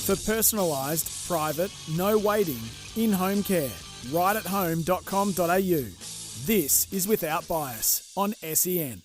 For personalised, private, no waiting, in-home care. rightathome.com.au. This is Without Bias on SEN.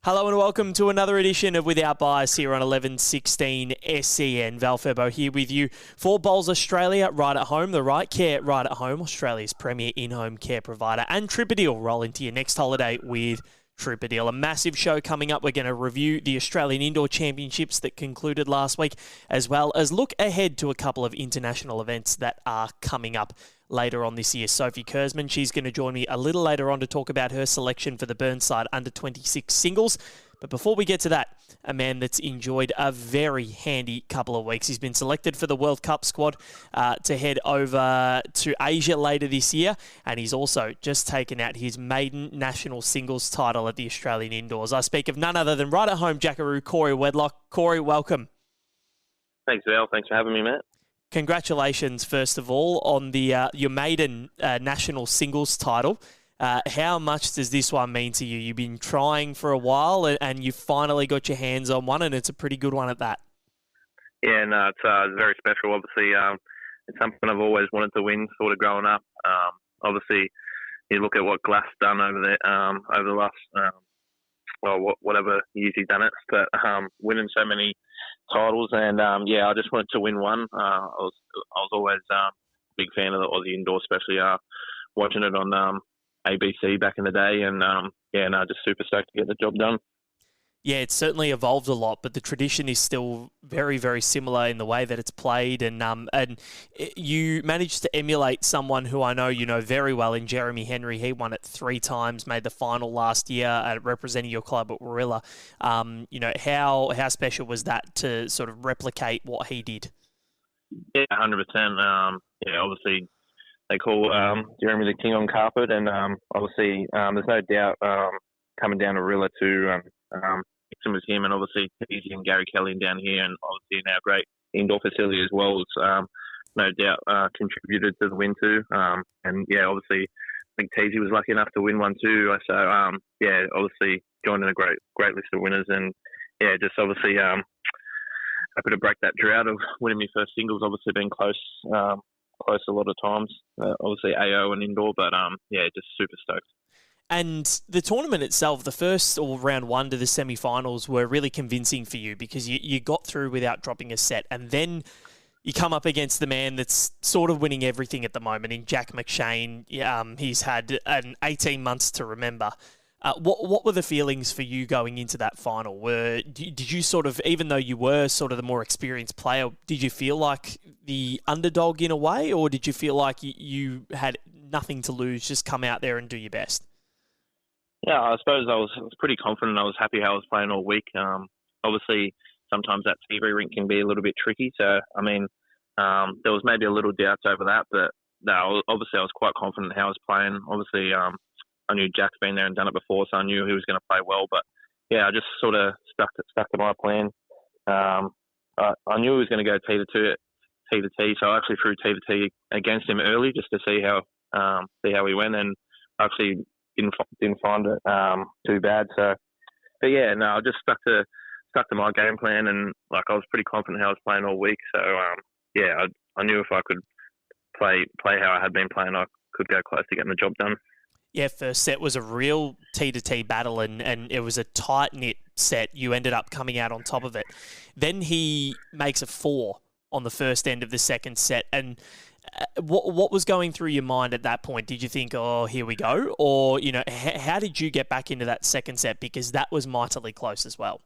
Hello and welcome to another edition of Without Bias here on 1116 SEN. Val Febbo here with you for Bowls Australia, right at home, the right care right at home, Australia's premier in-home care provider, and Tripadil. Roll into your next holiday with Tripadil. A massive show coming up. We're going to review the Australian Indoor Championships that concluded last week, as well as look ahead to a couple of international events that are coming up later on this year. Sophie Kursman, she's going to join me a little later on to talk about her selection for the Burnside under-26 singles. But before we get to that, a man that's enjoyed a very handy couple of weeks. He's been selected for the World Cup squad to head over to Asia later this year, and he's also just taken out his maiden national singles title at the Australian Indoors. I speak of none other than right at home Jackaroo, Cory Wedlock. Cory, welcome. Thanks, Val. Thanks for having me, Matt. Congratulations, first of all, on the your maiden national singles title. How much does this one mean to you? You've been trying for a while and you finally got your hands on one, and it's a pretty good one at that. Yeah, no, it's very special. Obviously, it's something I've always wanted to win, sort of growing up. Obviously, you look at what Glass done over the last, whatever years he's done it, but winning so many titles, and I just wanted to win one. I was always a big fan of the Aussie Indoor, especially watching it on ABC back in the day, and just super stoked to get the job done. Yeah, it's certainly evolved a lot, but the tradition is still very, very similar in the way that it's played, and you managed to emulate someone who I know you know very well in Jeremy Henry. He won it 3 times, made the final last year, representing your club at Warilla. How special was that to sort of replicate what he did? Yeah, 100%. Obviously, they call Jeremy the king on carpet, and obviously there's no doubt coming down to Rilla to mixing with him, and obviously Easy and Gary Kelly down here, and obviously in our great indoor facility as well. It's no doubt contributed to the win too. Obviously I think Teasy was lucky enough to win one too. So obviously joining a great list of winners, and just obviously happy to break that drought of winning my first singles. Obviously been close a lot of times, obviously AO and indoor, but just super stoked. And the tournament itself, the first or round one to the semi-finals were really convincing for you because you got through without dropping a set, and then you come up against the man that's sort of winning everything at the moment in Jack McShane. He's had 18 months to remember. What were the feelings for you going into that final? Did you sort of, even though you were sort of the more experienced player, did you feel like the underdog in a way, or did you feel like you had nothing to lose, just come out there and do your best? Yeah, I suppose I was pretty confident. I was happy how I was playing all week. Obviously, sometimes that TV rink can be a little bit tricky. So, I mean, there was maybe a little doubts over that, but no, obviously I was quite confident how I was playing. Obviously, I knew Jack's been there and done it before, so I knew he was going to play well. But yeah, I just sort of stuck to my plan. I knew he was going to go T to T, so I actually threw T to T against him early just to see how he went, and actually didn't find it too bad. So, but yeah, no, I just stuck to my game plan, and like I was pretty confident how I was playing all week. So I knew if I could play how I had been playing, I could go close to getting the job done. Yeah, first set was a real T-to-T battle, and it was a tight-knit set. You ended up coming out on top of it. Then he makes a 4 on the first end of the second set, and what was going through your mind at that point? Did you think, oh, here we go? Or, how did you get back into that second set? Because that was mightily close as well.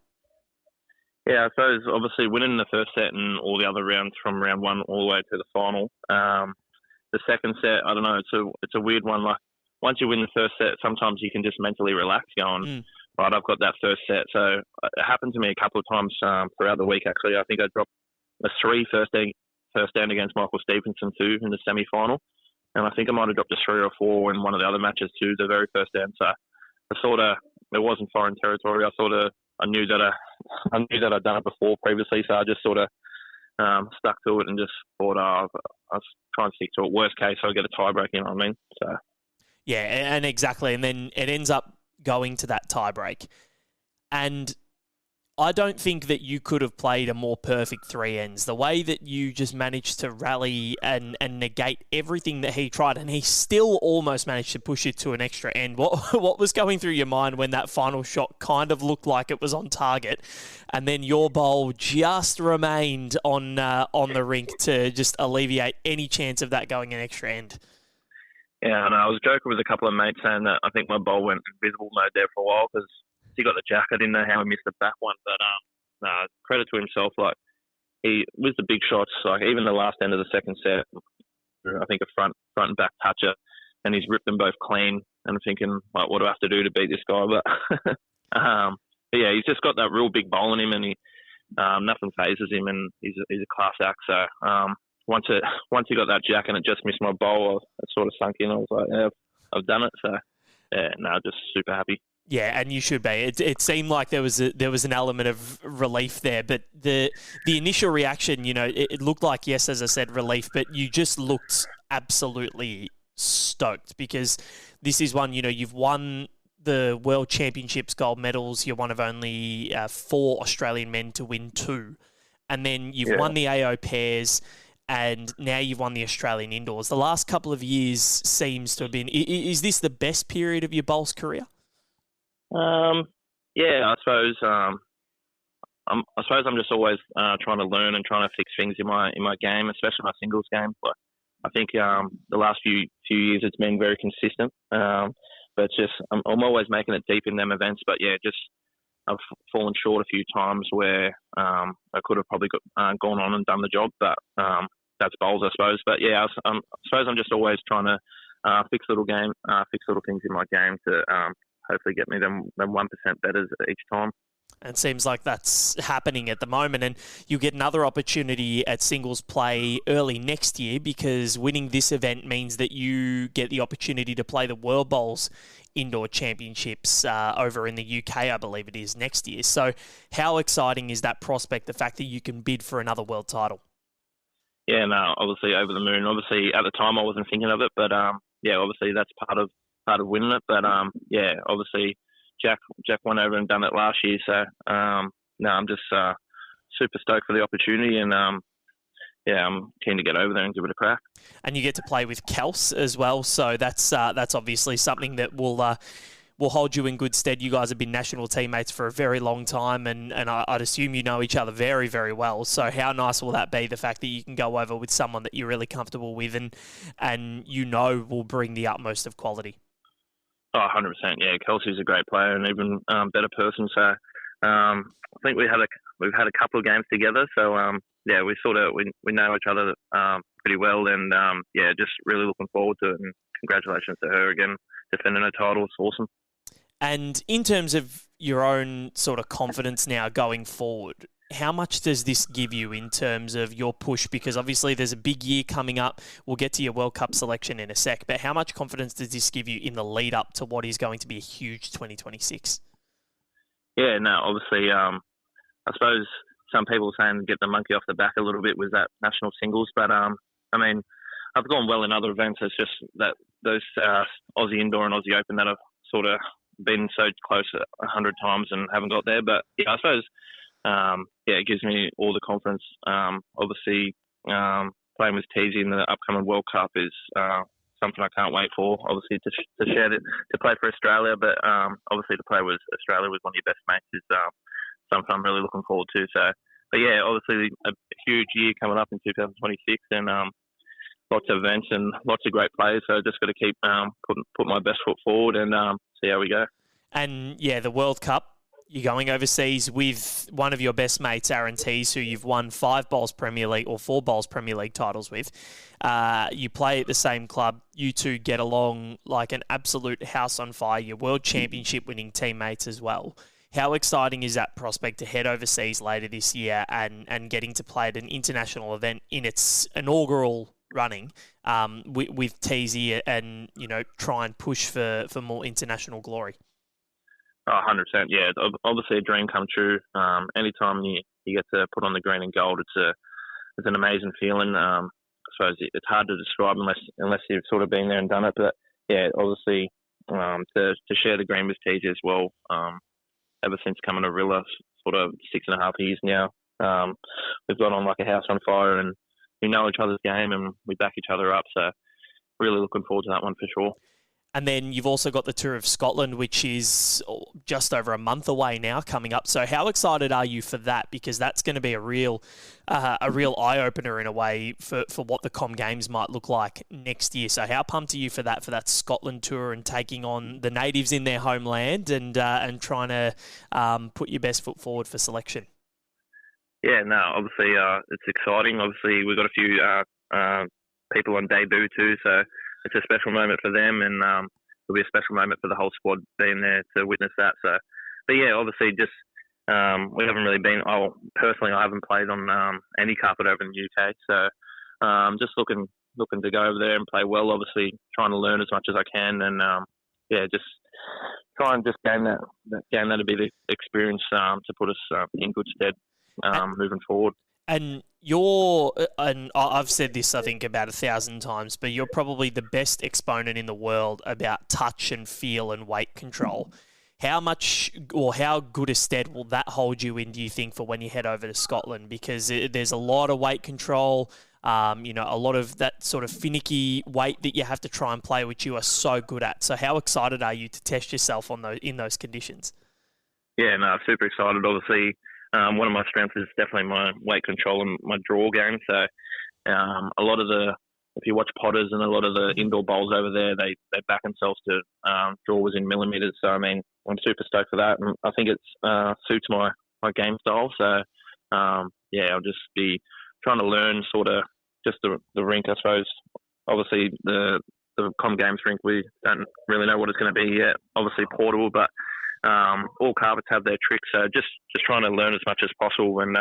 Yeah, I suppose obviously winning the first set and all the other rounds from round one all the way to the final. The second set, I don't know, it's a weird one. Like, once you win the first set, sometimes you can just mentally relax going, right, I've got that first set. So it happened to me a couple of times throughout the week, actually. I think I dropped a 3 first down against Michael Stevenson too in the semi-final. And I think I might have dropped a 3 or 4 in one of the other matches too, the very first down. So it wasn't foreign territory. I knew that I'd done it before previously. So I just sort of stuck to it and just thought, I was trying to stick to it. Worst case, I'll get a tiebreak, you know what I mean? So. Yeah, and exactly. And then it ends up going to that tiebreak. And I don't think that you could have played a more perfect three ends. The way that you just managed to rally and negate everything that he tried, and he still almost managed to push it to an extra end. What was going through your mind when that final shot kind of looked like it was on target, and then your bowl just remained on the rink to just alleviate any chance of that going an extra end? Yeah, and I was joking with a couple of mates saying that I think my bowl went invisible mode there for a while because he got the jack. I didn't know how he missed the back one, but credit to himself. Like, he was the big shots. Like, even the last end of the second set, I think a front and back toucher, and he's ripped them both clean. And I'm thinking, like, what do I have to do to beat this guy? But yeah, he's just got that real big bowl in him, and nothing phases him, and he's a class act. So once he got that jack and it just missed my bowl, I sort of sunk in. I was like, yeah, I've done it. So yeah, just super happy. Yeah, and you should be. It seemed like there was an element of relief there, but the initial reaction, it looked like, yes, as I said, relief, but you just looked absolutely stoked because this is one, you've won the World Championships gold medals. You're one of only 4 Australian men to win 2, and then you've won the AO pairs. And now you've won the Australian indoors. The last couple of years seems to have been. Is this the best period of your bowls career? Yeah, I suppose. I suppose I'm just always trying to learn and trying to fix things in my game, especially my singles game. But I think the last few years it's been very consistent. But it's just I'm always making it deep in them events. But yeah, just I've fallen short a few times where I could have probably gone on and done the job. But that's bowls, I suppose. But yeah, I suppose I'm just always trying to fix little things in my game to hopefully get me them 1% better each time. And it seems like that's happening at the moment. And you'll get another opportunity at singles play early next year because winning this event means that you get the opportunity to play the World Bowls Indoor Championships over in the UK, I believe it is, next year. So how exciting is that prospect, the fact that you can bid for another world title? Yeah, no, obviously over the moon. Obviously at the time I wasn't thinking of it, but yeah, obviously that's part of winning it. But yeah, obviously Jack went over and done it last year. So no, I'm just super stoked for the opportunity, and yeah, I'm keen to get over there and give it a crack. And you get to play with Kels as well, so that's obviously something that will hold you in good stead. You guys have been national teammates for a very long time, and I'd assume you know each other very, very well. So how nice will that be, the fact that you can go over with someone that you're really comfortable with and will bring the utmost of quality? Oh, 100%. Yeah, Kelsey's a great player and even better person. So I think we've had a couple of games together. So yeah, we know each other pretty well, and yeah, just really looking forward to it. And congratulations to her again, defending her title. It's awesome. And in terms of your own sort of confidence now going forward, how much does this give you in terms of your push? Because obviously there's a big year coming up. We'll get to your World Cup selection in a sec, but how much confidence does this give you in the lead up to what is going to be a huge 2026? Yeah, no, obviously, I suppose some people are saying get the monkey off the back a little bit with that national singles, but I mean, I've gone well in other events. It's just that those Aussie Indoor and Aussie Open that I've sort of been so close 100 times and haven't got there. But yeah, I suppose yeah, it gives me all the confidence. Obviously, playing with Teasy in the upcoming World Cup is something I can't wait for. Obviously, to play for Australia, but obviously to play with Australia with one of your best mates is something I'm really looking forward to. So, but yeah, obviously a huge year coming up in 2026, and lots of events and lots of great players. So just got to keep put my best foot forward and see how we go. And yeah, the World Cup, you're going overseas with one of your best mates, Aaron Tees, who you've won 5 Bowls Premier League or 4 Bowls Premier League titles with. You play at the same club. You two get along like an absolute house on fire. You're World Championship winning teammates as well. How exciting is that prospect to head overseas later this year and getting to play at an international event in its inaugural running with Teasy and, try and push for more international glory? Oh, 100%. Yeah, it's obviously a dream come true. Anytime you get to put on the green and gold, it's an amazing feeling. I suppose it's hard to describe unless you've sort of been there and done it. But yeah, obviously to share the green with TJ as well. Ever since coming to Rilla, sort of 6.5 years now. We've got on like a house on fire, and we know each other's game and we back each other up. So really looking forward to that one for sure. And then you've also got the Tour of Scotland, which is just over a month away now, coming up. So how excited are you for that? Because that's going to be a real eye-opener in a way for what the Com Games might look like next year. So how pumped are you for that Scotland tour and taking on the natives in their homeland and trying to put your best foot forward for selection? Yeah, no, obviously it's exciting. Obviously we've got a few people on debut too, so it's a special moment for them, and it'll be a special moment for the whole squad being there to witness that. So, but yeah, obviously just we haven't really been. Personally, I haven't played on any carpet over in the UK, so just looking to go over there and play well. Obviously, trying to learn as much as I can, and just try and just gain that gain that'll be the experience to put us in good stead moving forward. And I've said this, I think, about 1,000 times, but you're probably the best exponent in the world about touch and feel and weight control. How much or how good a stead will that hold you in, do you think, for when you head over to Scotland? Because there's a lot of weight control, a lot of that sort of finicky weight that you have to try and play, which you are so good at. So how excited are you to test yourself in those conditions? Yeah, no, super excited. Obviously, one of my strengths is definitely my weight control and my draw game. So a lot of if you watch potters and a lot of the indoor bowls over there, they back themselves to draws in millimetres. So, I mean, I'm super stoked for that. And I think it suits my game style. So, I'll just be trying to learn sort of just the rink, I suppose. Obviously, the Com Games rink, we don't really know what it's going to be yet. Obviously portable, but all carpets have their tricks, so just trying to learn as much as possible and,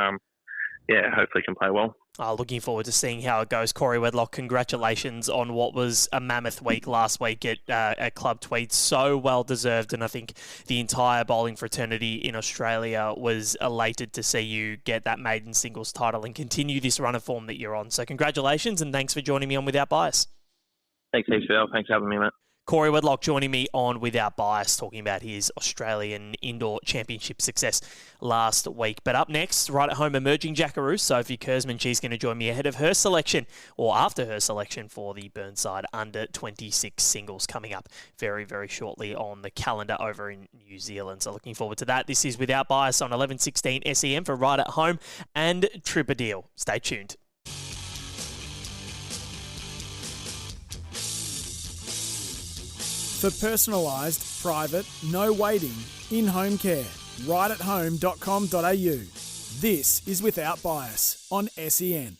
hopefully can play well. Looking forward to seeing how it goes. Cory Wedlock, congratulations on what was a mammoth week last week at Club Tweed. So well deserved, and I think the entire bowling fraternity in Australia was elated to see you get that maiden singles title and continue this run of form that you're on. So congratulations, and thanks for joining me on Without Bias. Thanks, Phil. Thanks for having me, mate. Cory Wedlock joining me on Without Bias, talking about his Australian Indoor Championship success last week. But up next, right at home, emerging Jackaroo, Sophie Kursman. She's going to join me ahead of her selection, or after her selection, for the Burnside Under-26 singles coming up very, very shortly on the calendar over in New Zealand. So looking forward to that. This is Without Bias on 11:16 SEM for Right at Home and Tripadil. Stay tuned. For personalised, private, no waiting, in-home care, rightathome.com.au. This is Without Bias on SEN.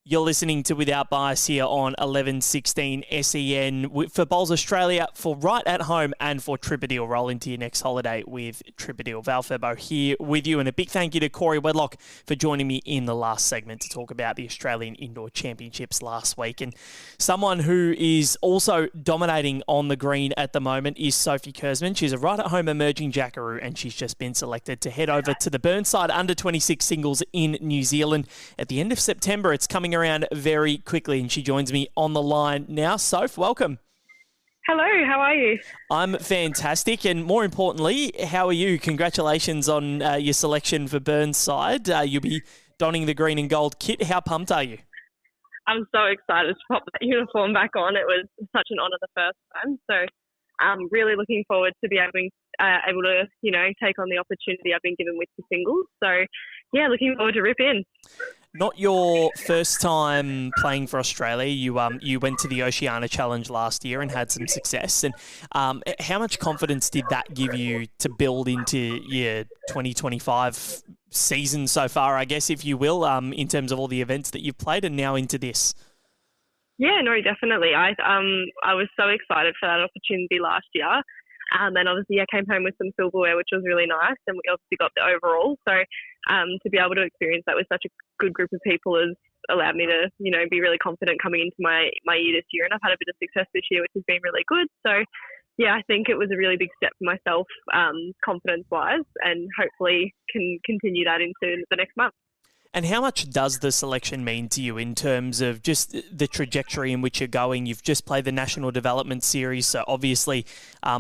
You're listening to Without Bias here on 11:16 SEN for Bowls Australia, for Right at Home and for Tripadil. Roll into your next holiday with Tripadil. Val Febbo here with you, and a big thank you to Cory Wedlock for joining me in the last segment to talk about the Australian Indoor Championships last week. And someone who is also dominating on the green at the moment is Sophie Kursman. She's a Right at Home emerging Jackaroo, and she's just been selected to head over to the Burnside Under-26 singles in New Zealand at the end of September. It's coming around very quickly, and she joins me on the line now. Soph, welcome. Hello, how are you? I'm fantastic, and more importantly, how are you? Congratulations on your selection for Burnside. You'll be donning the green and gold kit. How pumped are you? I'm so excited to pop that uniform back on. It was such an honour the first time, so I'm really looking forward to be able to take on the opportunity I've been given with the singles. So, yeah, looking forward to rip in. Not your first time playing for Australia. You went to the Oceania Challenge last year and had some success. And how much confidence did that give you to build into your 2025 season so far, I guess, if you will, in terms of all the events that you've played and now into this? Yeah, no, definitely. I was so excited for that opportunity last year. And then obviously I came home with some silverware, which was really nice. And we obviously got the overall. So to be able to experience that with such a good group of people has allowed me to, be really confident coming into my year this year. And I've had a bit of success this year, which has been really good. So, yeah, I think it was a really big step for myself, confidence-wise, and hopefully can continue that into the next month. And how much does the selection mean to you in terms of just the trajectory in which you're going? You've just played the National Development Series, so obviously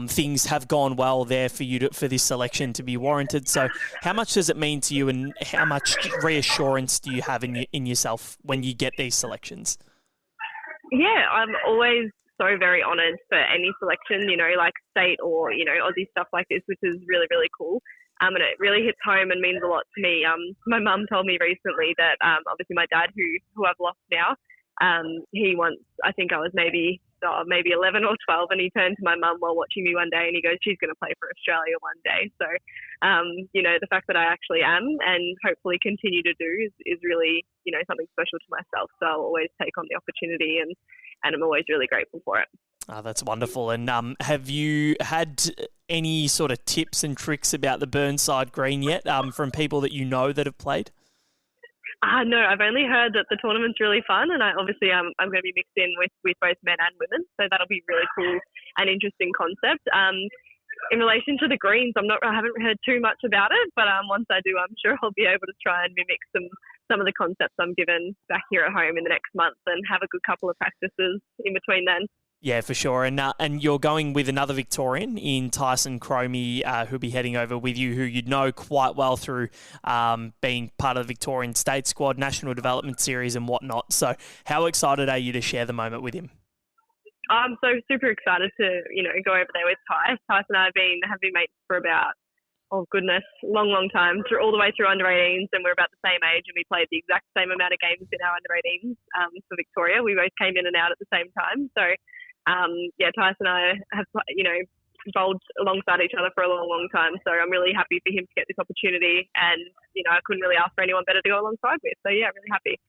things have gone well there for you for this selection to be warranted. So how much does it mean to you, and how much reassurance do you have in yourself when you get these selections? Yeah, I'm always so very honoured for any selection, like state or, Aussie stuff like this, which is really, really cool. And it really hits home and means a lot to me. My mum told me recently that obviously my dad, who I've lost now, he once, I think I was maybe 11 or 12, and he turned to my mum while watching me one day and he goes, "She's going to play for Australia one day." So, the fact that I actually am and hopefully continue to do is really, something special to myself. So I'll always take on the opportunity and I'm always really grateful for it. Oh, that's wonderful. And have you had any sort of tips and tricks about the Burnside Green yet from people that you know that have played? No, I've only heard that the tournament's really fun, and I'm going to be mixed in with both men and women, so that'll be really cool and interesting concept. In relation to the greens, I haven't heard too much about it, but once I do, I'm sure I'll be able to try and mimic some of the concepts I'm given back here at home in the next month and have a good couple of practices in between then. Yeah, for sure. And you're going with another Victorian in Tyson Cromie, who'll be heading over with you, who you know quite well through being part of the Victorian State Squad, National Development Series and whatnot. So how excited are you to share the moment with him? I'm so super excited to, go over there with Ty. Tyson and I have been mates for about, long time, all the way through under-18s, and we're about the same age, and we played the exact same amount of games in our under-18s for Victoria. We both came in and out at the same time. So, Tyson and I have, bowled alongside each other for a long, long time. So I'm really happy for him to get this opportunity, and, I couldn't really ask for anyone better to go alongside with. So, yeah, really happy.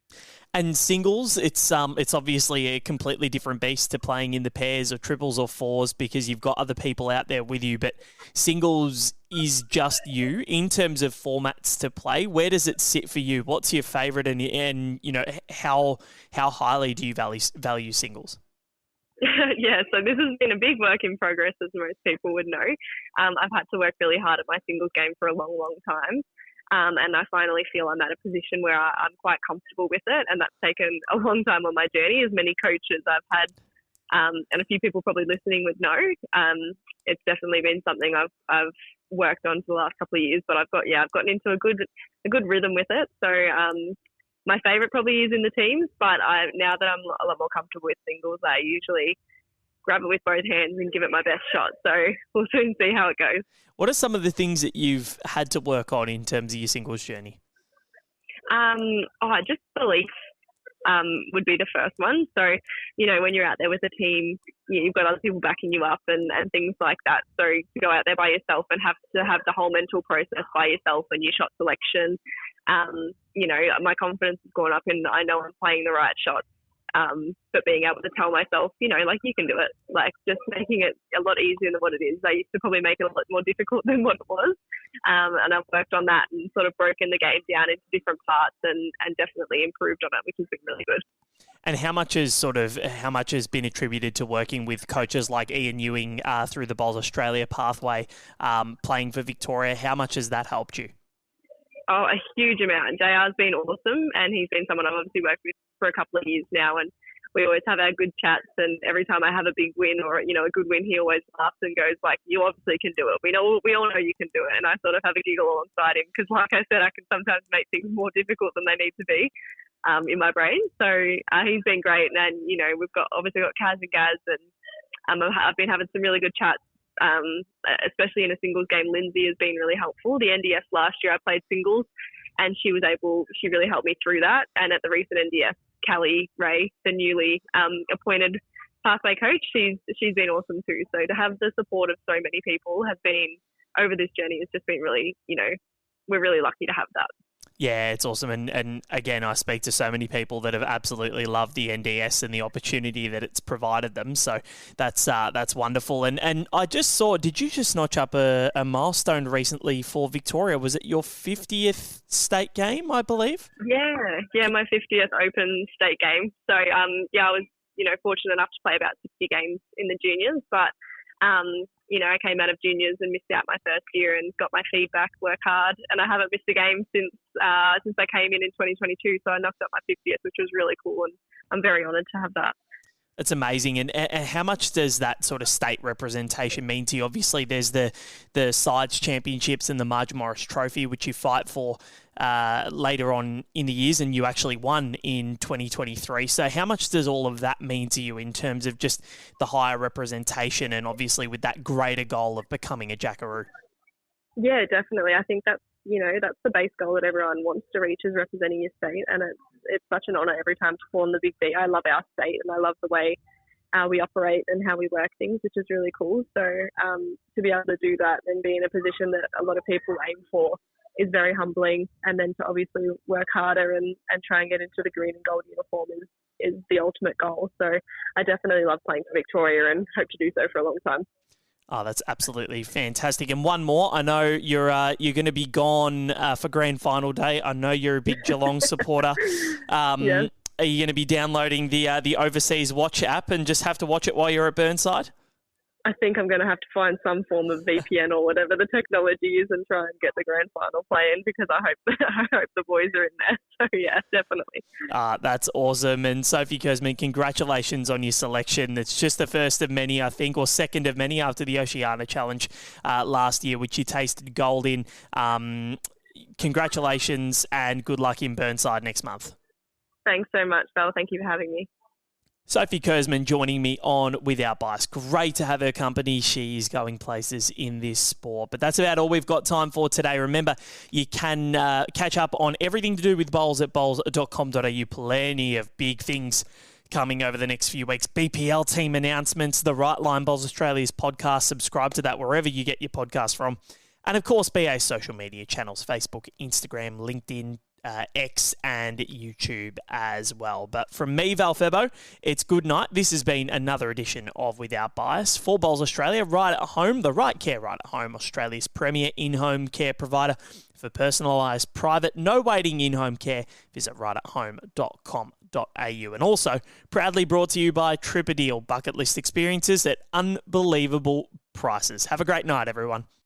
And singles, it's obviously a completely different beast to playing in the pairs or triples or fours because you've got other people out there with you. But singles is just you. In terms of formats to play, where does it sit for you? What's your favourite, and how highly do you value singles? Yeah, so this has been a big work in progress, as most people would know. I've had to work really hard at my singles game for a long, long time. And I finally feel I'm at a position where I'm quite comfortable with it. And that's taken a long time on my journey, as many coaches I've had, and a few people probably listening would know. It's definitely been something I've worked on for the last couple of years, but I've gotten into a good rhythm with it. So, my favourite probably is in the teams, but now that I'm a lot more comfortable with singles, I usually grab it with both hands and give it my best shot. So we'll soon see how it goes. What are some of the things that you've had to work on in terms of your singles journey? Just belief would be the first one. So, when you're out there with a team, you've got other people backing you up and things like that. So to go out there by yourself and have to have the whole mental process by yourself and your shot selection, my confidence has gone up and I know I'm playing the right shots. But being able to tell myself, you can do it, just making it a lot easier than what it is. I used to probably make it a lot more difficult than what it was. And I've worked on that and sort of broken the game down into different parts and definitely improved on it, which has been really good. And how much has been attributed to working with coaches like Ian Ewing through the Bowls Australia pathway, playing for Victoria? How much has that helped you? Oh, a huge amount. JR's been awesome, and he's been someone I've obviously worked with for a couple of years now, and we always have our good chats, and every time I have a big win or, a good win, he always laughs and goes you obviously can do it. We all know you can do it, and I sort of have a giggle alongside him because, like I said, I can sometimes make things more difficult than they need to be in my brain. So he's been great, and we've obviously got Kaz and Gaz, and I've been having some really good chats. Especially in a singles game, Lindsay has been really helpful. The NDS last year I played singles and she really helped me through that. And at the recent NDS, Callie Ray, the newly appointed pathway coach, she's been awesome too. So to have the support of so many people has been over this journey has just been really, we're really lucky to have that. Yeah, it's awesome. And again, I speak to so many people that have absolutely loved the NDS and the opportunity that it's provided them. So that's wonderful. And I just saw, did you just notch up a milestone recently for Victoria? Was it your 50th state game, I believe? Yeah, my 50th Open state game. So, I was, fortunate enough to play about 60 games in the juniors, but I came out of juniors and missed out my first year and got my feedback, work hard, and I haven't missed a game since I came in 2022. So I knocked up my 50th, which was really cool, and I'm very honoured to have that. It's amazing. And how much does that sort of state representation mean to you? Obviously, there's the sides championships and the Marge Morris Trophy, which you fight for later on in the years, and you actually won in 2023. So how much does all of that mean to you in terms of just the higher representation and obviously with that greater goal of becoming a Jackaroo? Yeah, definitely. I think that's the base goal that everyone wants to reach, is representing your state, and it's such an honour every time to perform the Big B. I love our state, and I love the way we operate and how we work things, which is really cool. So to be able to do that and be in a position that a lot of people aim for is very humbling, and then to obviously work harder and try and get into the green and gold uniform is the ultimate goal. So I definitely love playing for Victoria and hope to do so for a long time. Oh, that's absolutely fantastic. And one more, I know you're going to be gone for grand final day. I know you're a big Geelong supporter. Yes. Are you going to be downloading the Overseas Watch app and just have to watch it while you're at Burnside? I think I'm going to have to find some form of VPN or whatever the technology is and try and get the grand final playing, because I hope the boys are in there. So yeah, definitely. That's awesome. And Sophie Kursman, congratulations on your selection. It's just the first of many, I think, or second of many after the Oceania Challenge last year, which you tasted gold in. Congratulations and good luck in Burnside next month. Thanks so much, Val. Thank you for having me. Sophie Kursman joining me on Without Bias. Great to have her company. She's going places in this sport. But that's about all we've got time for today. Remember, you can catch up on everything to do with bowls at bowls.com.au. Plenty of big things coming over the next few weeks. BPL team announcements, the Right Line Bowls Australia's podcast. Subscribe to that wherever you get your podcast from. And of course, BA's social media channels, Facebook, Instagram, LinkedIn, X and YouTube as well. But from me, Val Febbo, it's good night. This has been another edition of Without Bias for Bowls Australia, right at home, the right care right at home, Australia's premier in-home care provider for personalised, private, no waiting in-home care. Visit rightathome.com.au. And also proudly brought to you by Tripadeal, bucket list experiences at unbelievable prices. Have a great night, everyone.